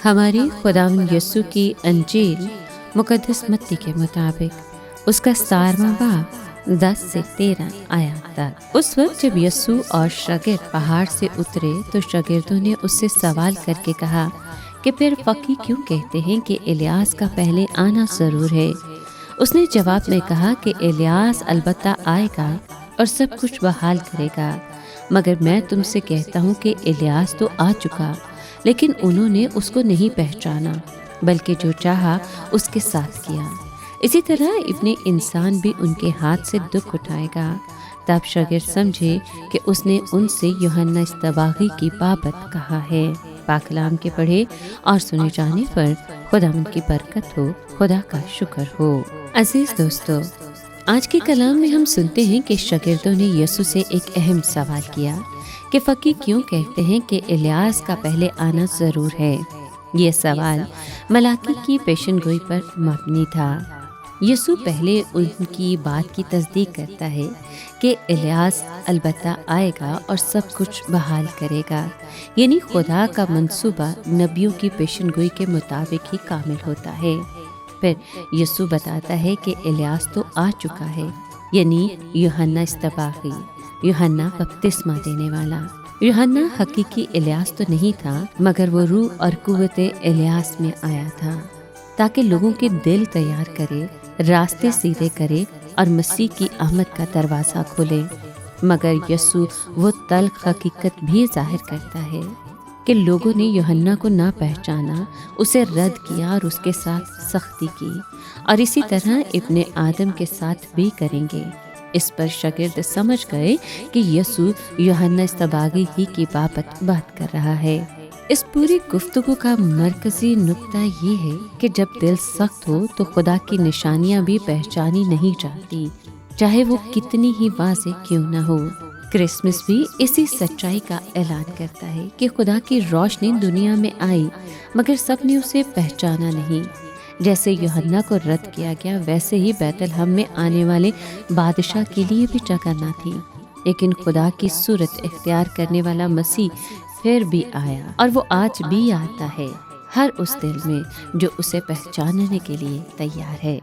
ہماری خداوند یسوع کی انجیل مقدس متی کے مطابق اس کا 17واں باب 10 سے 13 آیات تک۔ اس وقت جب یسوع اور شاگرد پہاڑ سے اترے تو شاگردوں نے اس سے سوال کر کے کہا کہ پھر فقیہ کیوں کہتے ہیں کہ الیاس کا پہلے آنا ضرور ہے؟ اس نے جواب میں کہا کہ الیاس البتہ آئے گا اور سب کچھ بحال کرے گا، مگر میں تم سے کہتا ہوں کہ الیاس تو آ چکا، لیکن انہوں نے اس کو نہیں پہچانا، بلکہ جو چاہا اس کے ساتھ کیا۔ اسی طرح ابن انسان بھی ان کے ہاتھ سے دکھ اٹھائے گا۔ تب شاگرد سمجھے کہ اس نے ان سے یوحنا اصطباغی کی بابت کہا ہے۔ پاک کلام کے پڑھے اور سنے جانے پر خداوند کی برکت ہو، خدا کا شکر ہو۔ عزیز دوستو، آج کے کلام میں ہم سنتے ہیں کہ شاگردوں نے یسوع سے ایک اہم سوال کیا کہ فقیہ کیوں کہتے ہیں کہ الیاس کا پہلے آنا ضرور ہے۔ یہ سوال ملاکی کی پیشن گوئی پر مبنی تھا۔ یسوع پہلے ان کی بات کی تصدیق کرتا ہے کہ الیاس البتہ آئے گا اور سب کچھ بحال کرے گا، یعنی خدا کا منصوبہ نبیوں کی پیشن گوئی کے مطابق ہی کامل ہوتا ہے۔ پھر یسوع بتاتا ہے کہ الیاس تو آ چکا ہے، یعنی یوحنا اصطباغی، یوحنا بپتسمہ دینے والا۔ یوحنا حقیقی الیاس تو نہیں تھا، مگر وہ روح اور قوت الیاس میں آیا تھا تاکہ لوگوں کے دل تیار کرے، راستے سیدھے کرے اور مسیح کی آمد کا دروازہ کھولے۔ مگر یسوع وہ تلخ حقیقت بھی ظاہر کرتا ہے کہ لوگوں نے یوحنا کو نہ پہچانا، اسے رد کیا اور اس کے ساتھ سختی کی، اور اسی طرح ابن آدم کے ساتھ بھی کریں گے۔ اس پر شاگرد سمجھ گئے کہ یسوع یوحنا اصطباغی ہی کی بابت بات کر رہا ہے۔ اس پوری گفتگو کا مرکزی نقطہ یہ ہے کہ جب دل سخت ہو تو خدا کی نشانیاں بھی پہچانی نہیں جاتی، چاہے وہ کتنی ہی واضح کیوں نہ ہو۔ کرسمس بھی اسی سچائی کا اعلان کرتا ہے کہ خدا کی روشنی دنیا میں آئی، مگر سب نے اسے پہچانا نہیں۔ جیسے یوحنا کو رد کیا گیا، ویسے ہی بیت الحم میں آنے والے بادشاہ کے لیے بھی جگہ نہ تھی، لیکن خدا کی صورت اختیار کرنے والا مسیح پھر بھی آیا، اور وہ آج بھی آتا ہے ہر اس دل میں جو اسے پہچاننے کے لیے تیار ہے۔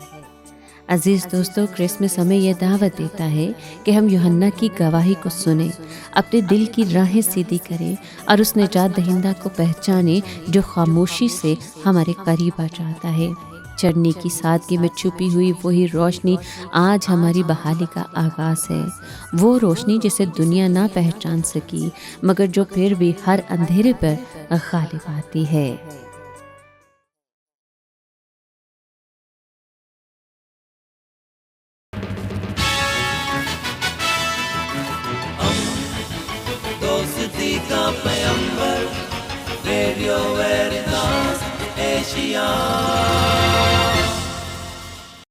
عزیز دوستو، کرسمس ہمیں یہ دعوت دیتا ہے کہ ہم یوحنا کی گواہی کو سنیں، اپنے دل کی راہیں سیدھی کریں اور اس نجات دہندہ کو پہچانیں جو خاموشی سے ہمارے قریب آ جاتا ہے۔ چڑھنے کی سادگی میں چھپی ہوئی وہی روشنی آج ہماری بحالی کا آغاز ہے، وہ روشنی جسے دنیا نہ پہچان سکی، مگر جو پھر بھی ہر اندھیرے پر غالب آتی ہے۔ دوستی کا پیمبر، ریڈیو ویریتاس ایشیا۔